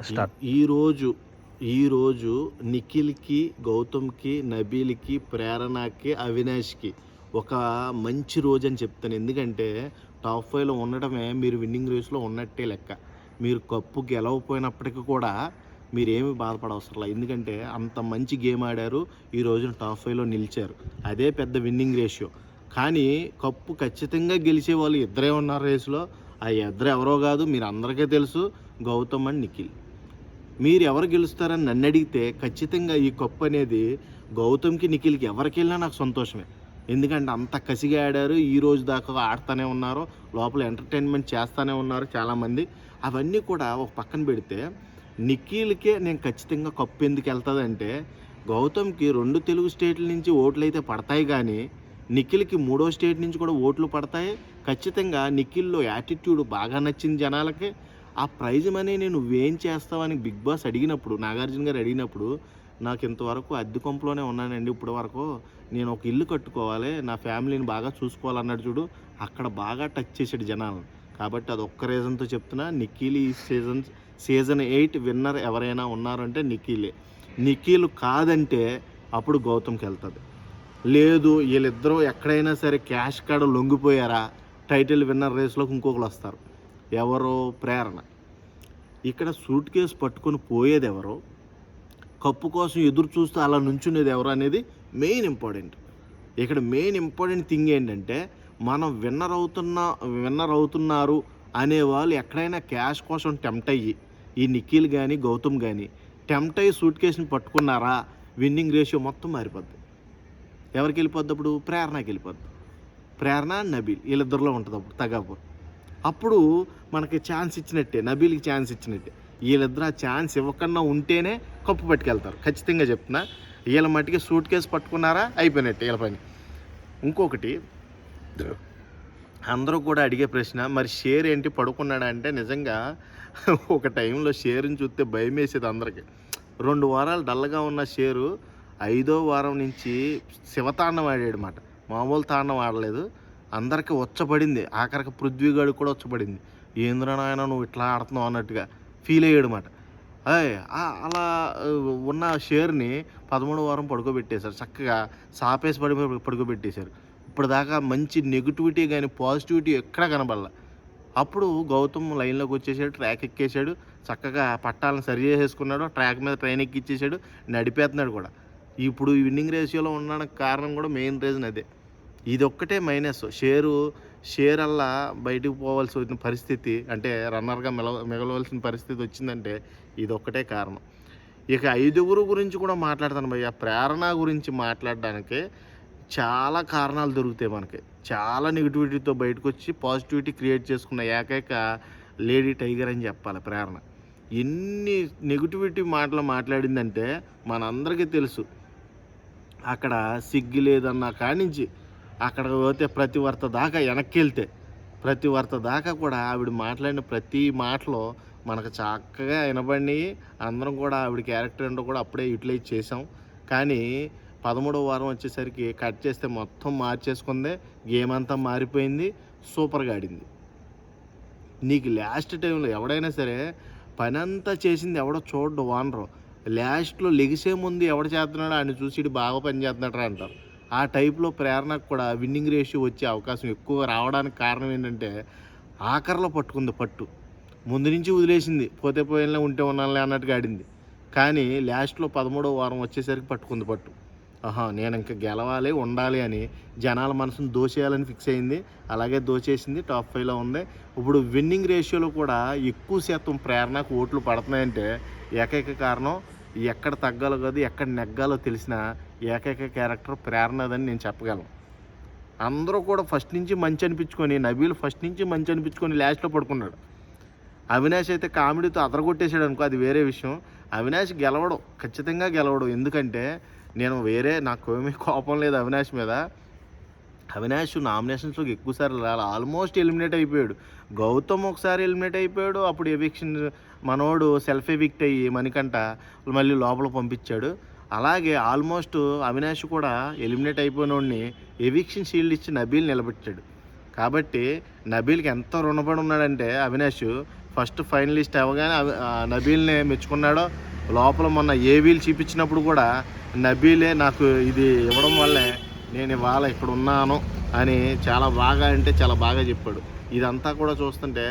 Start. ఈరోజు ఈరోజు నిఖిల్‌కి, గౌతమ్‌కి, నబీల్‌కి, ప్రేరణకి, అవినాష్‌కి ఒక మంచి రోజని చెప్తాను. ఎందుకంటే టాప్ 5లో ఉండడమే మీరు విన్నింగ్ రేస్‌లో ఉన్నట్టే లెక్క. మీరు కప్పు గెలవకపోయినప్పటికి కూడా మీరేమి బాధపడవసరంలా. ఎందుకంటే అంత మంచి గేమ్ ఆడారు. ఈ రోజున టాప్ 5లో నిలిచారు. అదే పెద్ద విన్నింగ్ రేషియో. కానీ కప్పు ఖచ్చితంగా గెలిచేవాళ్ళు ఇద్దరే ఉన్నారు రేస్‌లో. ఆ ఇద్దరు ఎవరో కాదు మీరందరికీ తెలుసు. గౌతమ్ అండ్ నిఖిల్. మీరెవరు గెలుస్తారని నన్నడిగితే ఖచ్చితంగా ఈ కప్ అనేది గౌతమ్‌కి, నిఖిల్‌కి ఎవరికెళ్ళినా నాకు సంతోషమే. ఎందుకంటే అంత కసిగా ఆడారు. ఈ రోజు దాకా ఆడుతూనే ఉన్నారు. లోపల ఎంటర్‌టైన్‌మెంట్ చేస్తూనే ఉన్నారు చాలామంది. అవన్నీ కూడా ఒక పక్కన పెడితే నిఖిల్‌కే నేను ఖచ్చితంగా కప్ ఎందుకెళ్తదంటే గౌతమ్‌కి 2 తెలుగు స్టేట్‌ల నుంచి ఓట్లయితే పడతాయి గానీ, నిఖిల్‌కి మూడో స్టేట్ నుంచి కూడా ఓట్లు పడతాయి. ఖచ్చితంగా నిఖిల్‌లో యాటిట్యూడ్ బాగా నచ్చింది జనాలకి. ఆ ప్రైజ్ మనీని నువ్వేం చేస్తావని బిగ్ బాస్ అడిగినప్పుడు, నాగార్జున గారు అడిగినప్పుడు, నాకింతవరకు అద్దె కొంపలోనే ఉన్నానండి ఇప్పటి వరకు. నేను ఒక ఇల్లు కట్టుకోవాలి, నా ఫ్యామిలీని బాగా చూసుకోవాలన్నాడు చూడు, అక్కడ బాగా టచ్ చేసాడు జనాలను. కాబట్టి అదొక్క రీజన్‌తో చెప్తున్నా. నిఖిల్ ఈ సీజన్ 8 విన్నర్ ఎవరైనా ఉన్నారంటే నిఖిలే. నిఖిల్ కాదంటే అప్పుడు గౌతమ్‌కెళ్తది. లేదు వీళ్ళిద్దరూ ఎక్కడైనా సరే క్యాష్ కాడ లొంగిపోయారా, టైటిల్ విన్నర్ రేస్‌లోకి ఇంకొకళ్ళొస్తారు. ఎవరు? ప్రేరణ. ఇక్కడ సూట్ కేస్ పట్టుకొని పోయేదెవరు? కప్పు కోసం ఎదురు చూస్తూ అలా నుంచునేది ఎవరు అనేది మెయిన్ ఇంపార్టెంట్. ఇక్కడ మెయిన్ ఇంపార్టెంట్ థింగ్ ఏంటంటే మనం విన్నర్ అవుతున్నారు అనేవాళ్ళు ఎక్కడైనా క్యాష్ కోసం టెంప్ట్ అయ్యి ఈ నిఖిల్ కానీ గౌతమ్ కానీ టెంప్ట్ అయ్యి సూట్ కేసుని పట్టుకున్నారా విన్నింగ్ రేషియో మొత్తం మారిపోద్ది. ఎవరికి వెళ్ళిపోద్ది అప్పుడు? ప్రేరణకి వెళ్ళిపోద్ది. ప్రేరణ నబీల్ వీళ్ళిద్దరిలో ఉంటుంది అప్పుడు తగాపు. అప్పుడు మనకి ఛాన్స్ ఇచ్చినట్టే, నబీల్‌కి ఛాన్స్ ఇచ్చినట్టే. వీళ్ళిద్దరు ఆ ఛాన్స్ ఇవ్వకుండా ఉంటేనే కప్పు పట్టుకెళ్తారు. ఖచ్చితంగా చెప్తున్నా. వీళ్ళ మట్టికి సూట్ కేస్ పట్టుకున్నారా అయిపోయినట్టే వీళ్ళ పని. ఇంకొకటి అందరూ కూడా అడిగే ప్రశ్న, మరి షేర్ ఏంటి పడుకున్నాడా అంటే నిజంగా ఒక టైంలో షేర్‌ని చూస్తే భయమేసేది అందరికి. 2 వారాలు డల్‌గా ఉన్న షేరు 5వ వారం నుంచి శివతాండవం ఆడాడనమాట. మామూలు తాండవం ఆడలేదు. అందరికి ఉచ్చబడింది. ఆఖరికి పృథ్వీగాడికి కూడా ఉచ్చబడింది. ఏందిరా నాయనా నువ్వు ఇట్లా ఆడుతున్నావు అన్నట్టుగా ఫీల్ అయ్యాడనమాట. అలా ఉన్న షేర్‌ని 13వ వారం పడుకోబెట్టేశారు. చక్కగా సాపేసి పడుకోబెట్టేశారు. ఇప్పటిదాకా మంచి నెగటివిటీ గాని, పాజిటివిటీ ఎక్కడా కనబడల. అప్పుడు గౌతమ్ లైన్‌లోకి వచ్చేసాడు. ట్రాక్ ఎక్కేసాడు. చక్కగా పట్టాలను సరి చేసేసుకున్నాడు. ట్రాక్ మీద ట్రైన్ ఎక్కిచ్చేసాడు. నడిపేస్తున్నాడు కూడా. ఇప్పుడు ఈ విన్నింగ్ రేషియోలో ఉండడానికి కారణం కూడా మెయిన్ రీజన్ అదే. ఇదొక్కటే మైనస్. షేరల్లా బయటకు పోవాల్సిన పరిస్థితి అంటే రన్నర్‌గా మిగలవలసిన పరిస్థితి వచ్చిందంటే ఇదొక్కటే కారణం. ఇక 5గురు గురించి కూడా మాట్లాడతాను భయ్యా. ప్రేరణ గురించి మాట్లాడడానికి చాలా కారణాలు దొరుకుతాయి మనకి. చాలా నెగటివిటీతో బయటకొచ్చి పాజిటివిటీ క్రియేట్ చేసుకున్న ఏకైక లేడీ టైగర్ అని చెప్పాలి ప్రేరణ. ఎన్ని నెగటివిటీ మాటలు మాట్లాడిందంటే మనందరికీ తెలుసు. అక్కడ సిగ్గు లేదన్న కానించి అక్కడికి పోతే ప్రతివర్త దాకా వెనక్కెళ్తే ప్రతివర్త దాకా కూడా ఆవిడ మాట్లాడిన ప్రతి మాటలో మనకు చక్కగా వినబడినాయి. అందరం కూడా ఆవిడ క్యారెక్టర్ ఏంటో కూడా అప్పుడే యూటిలైజ్ చేసాం. కానీ 13వ వారం వచ్చేసరికి కట్ చేస్తే మొత్తం మార్చేసుకుంది. గేమ్ అంతా మారిపోయింది. సూపర్గా ఆడింది. నీకు లాస్ట్ టైంలో ఎవడైనా సరే పనంతా చేసింది ఎవడో చూడ్డు ఓనరు. లాస్ట్లో లెగిసే ముందు ఎవడు చేస్తున్నాడో ఆయన చూసి ఇటు బాగా పని చేస్తున్నాడు అంటారు. ఆ టైప్లో ప్రేరణకు కూడా విన్నింగ్ రేషియో వచ్చే అవకాశం ఎక్కువగా రావడానికి కారణం ఏంటంటే ఆఖరిలో పట్టుకుంది పట్టు. ముందు నుంచి వదిలేసింది. పోతే పోయినలే ఉంటే ఉన్నానులే అన్నట్టుగా ఆడింది. కానీ లాస్ట్లో 13వ వారం వచ్చేసరికి పట్టుకుంది పట్టు. నేను ఇంకా గెలవాలి ఉండాలి అని జనాల మనసును దోచేయాలని ఫిక్స్ అయింది. అలాగే దోచేసింది. టాప్ 5లో ఉంది. ఇప్పుడు విన్నింగ్ రేషియోలో కూడా ఎక్కువ శాతం ప్రేరణకు ఓట్లు పడుతున్నాయంటే ఏకైక కారణం ఎక్కడ తగ్గాలో కాదు ఎక్కడ నెగ్గాలో తెలిసిన ఏకైక క్యారెక్టర్ ప్రేరణదని నేను చెప్పగలను. అందరూ కూడా ఫస్ట్ నుంచి మంచి అనిపించుకొని నబీల్ ఫస్ట్ నుంచి మంచి అనిపించుకొని లాస్ట్లో పడుకున్నాడు. అవినాష్ అయితే కామెడీతో అదరగొట్టేశాడు అనుకో, అది వేరే విషయం. అవినాష్ గెలవడం ఖచ్చితంగా గెలవడం. ఎందుకంటే నాకు ఏమీ కోపం లేదు అవినాష్ మీద. అవినాష్ నామినేషన్స్లోకి ఎక్కువసార్లు రాలి ఆల్మోస్ట్ ఎలిమినేట్ అయిపోయాడు. గౌతమ్ ఒకసారి ఎలిమినేట్ అయిపోయాడు. అప్పుడు ఎవిక్షన్ మనోడు సెల్ఫ్ ఎవిక్ట్ అయ్యి మణికంఠ మళ్ళీ లోపల పంపించాడు. అలాగే ఆల్మోస్ట్ అవినాష్ కూడా ఎలిమినేట్ అయిపోయినోడిని ఎవిక్షన్ షీల్డ్ ఇచ్చి నబీల్ నిలబెట్టాడు. కాబట్టి నబీల్కి ఎంత రుణపడి ఉన్నాడంటే అవినాష్ ఫస్ట్ ఫైనలిస్ట్ అవ్వగానే నబీల్ని మెచ్చుకున్నాడో, లోపల మొన్న ఏవీలు చూపించినప్పుడు కూడా నబీలే నాకు ఇది ఇవ్వడం వల్లే నేను ఇవాళ ఇక్కడ ఉన్నాను అని చాలా బాగా అంటే చాలా బాగా చెప్పాడు. ఇదంతా కూడా చూస్తుంటే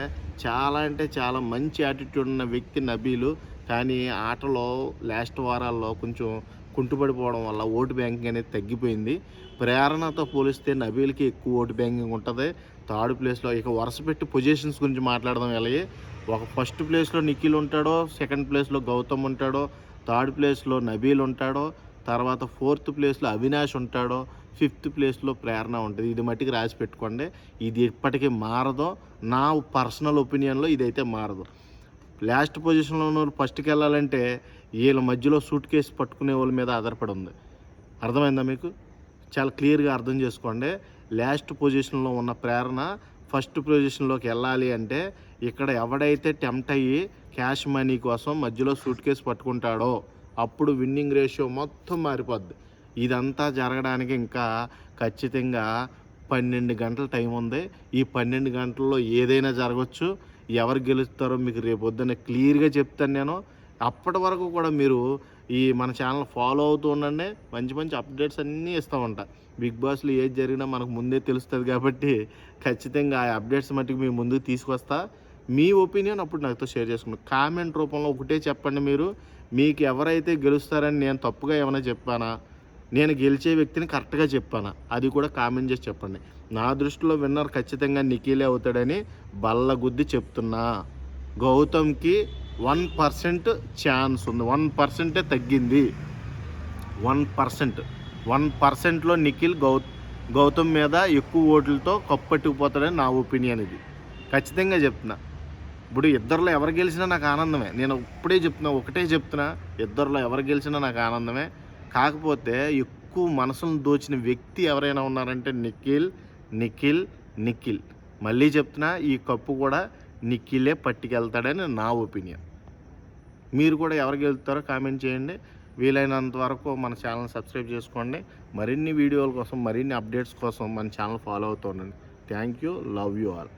చాలా అంటే చాలా మంచి యాటిట్యూడ్ ఉన్న వ్యక్తి నబీలు. కానీ ఆటలో లాస్ట్ వారాల్లో కొంచెం కుంటుపడిపోవడం వల్ల ఓటు బ్యాంకింగ్ అనేది తగ్గిపోయింది. ప్రేరణతో పోలిస్తే నబీల్కి ఎక్కువ ఓటు బ్యాంకింగ్ ఉంటుంది. థర్డ్ ప్లేస్లో ఇక వరుస పెట్టి పొజిషన్స్ గురించి మాట్లాడదాం. ఎలాగే ఒక ఫస్ట్ ప్లేస్లో నిఖిల్ ఉంటాడో, సెకండ్ ప్లేస్లో గౌతమ్ ఉంటాడో, థర్డ్ ప్లేస్లో నబీల్ ఉంటాడో, తర్వాత ఫోర్త్ ప్లేస్లో అవినాష్ ఉంటాడో, ఫిఫ్త్ ప్లేస్లో ప్రేరణ ఉంటుంది. ఇది మట్టికి రాసి పెట్టుకోండి. ఇది ఇప్పటికీ మారదో. నా పర్సనల్ ఒపీనియన్లో ఇదైతే మారదు. లాస్ట్ పొజిషన్లో ఉన్న వాళ్ళు ఫస్ట్కి వెళ్ళాలంటే వీళ్ళ మధ్యలో సూట్ కేసు పట్టుకునే వాళ్ళ మీద ఆధారపడి ఉంది. అర్థమైందా మీకు? చాలా క్లియర్గా అర్థం చేసుకోండి. లాస్ట్ పొజిషన్లో ఉన్న ప్రేరణ ఫస్ట్ పొజిషన్లోకి వెళ్ళాలి అంటే ఇక్కడ ఎవడైతే టెంప్ట్ అయ్యి క్యాష్ మనీ కోసం మధ్యలో సూట్ కేసు పట్టుకుంటాడో అప్పుడు విన్నింగ్ రేషియో మొత్తం మారిపోద్ది. ఇదంతా జరగడానికి ఇంకా ఖచ్చితంగా 12 గంటల టైం ఉంది. ఈ 12 గంటల్లో ఏదైనా జరగవచ్చు. ఎవరు గెలుస్తారో మీకు రేపు పొద్దున్న క్లియర్గా చెప్తాను నేను. అప్పటి వరకు కూడా మీరు మన ఛానల్ ఫాలో అవుతూ ఉండండి. మంచి మంచి అప్డేట్స్ అన్నీ ఇస్తూ ఉంటా. బిగ్ బాస్లో ఏది జరిగినా మనకు ముందే తెలుస్తుంది కాబట్టి ఖచ్చితంగా ఆ అప్డేట్స్ మట్టుకు మీ ముందుకు తీసుకొస్తా. మీ ఒపీనియన్ అప్పుడు నాతో షేర్ చేసుకున్నాను. కామెంట్ రూపంలో ఒకటే చెప్పండి. మీకు ఎవరైతే గెలుస్తారని నేను తప్పుగా ఏమైనా చెప్పానా, నేను గెలిచే వ్యక్తిని కరెక్ట్గా చెప్పానా, అది కూడా కామెంట్ చేసి చెప్పండి. నా దృష్టిలో విన్నర్ ఖచ్చితంగా నిఖిలే అవుతాడని బల్లగుద్ది చెప్తున్నా. గౌతమ్కి 1% ఛాన్స్ ఉంది. 1%ఏ తగ్గింది. 1%లో నిఖిల్ గౌతమ్ మీద ఎక్కువ ఓట్లతో కప్పట్టుకుపోతాడని నా ఒపీనియన్. ఇది ఖచ్చితంగా చెప్తున్నా. ఇప్పుడు ఇద్దరిలో ఎవరు గెలిచినా నాకు ఆనందమే. నేను ఇప్పుడే చెప్తున్నా, ఒకటే చెప్తున్నా, ఇద్దరిలో ఎవరు గెలిచినా నాకు ఆనందమే. కాకపోతే ఎక్కువ మనసులను దోచిన వ్యక్తి ఎవరైనా ఉన్నారంటే నిఖిల్. మళ్ళీ చెప్తున్నా, ఈ కప్పు కూడా నిఖిలే పట్టుకెళ్తాడని నా ఒపీనియన్. మీరు కూడా ఎవరు గెలుస్తారో కామెంట్ చేయండి. వీలైనంత వరకు మన ఛానల్ సబ్స్క్రైబ్ చేసుకోండి. మరిన్ని వీడియోల కోసం, మరిన్ని అప్డేట్స్ కోసం మన ఛానల్ ఫాలో అవుతూ ఉండండి. Thank you. Love you all.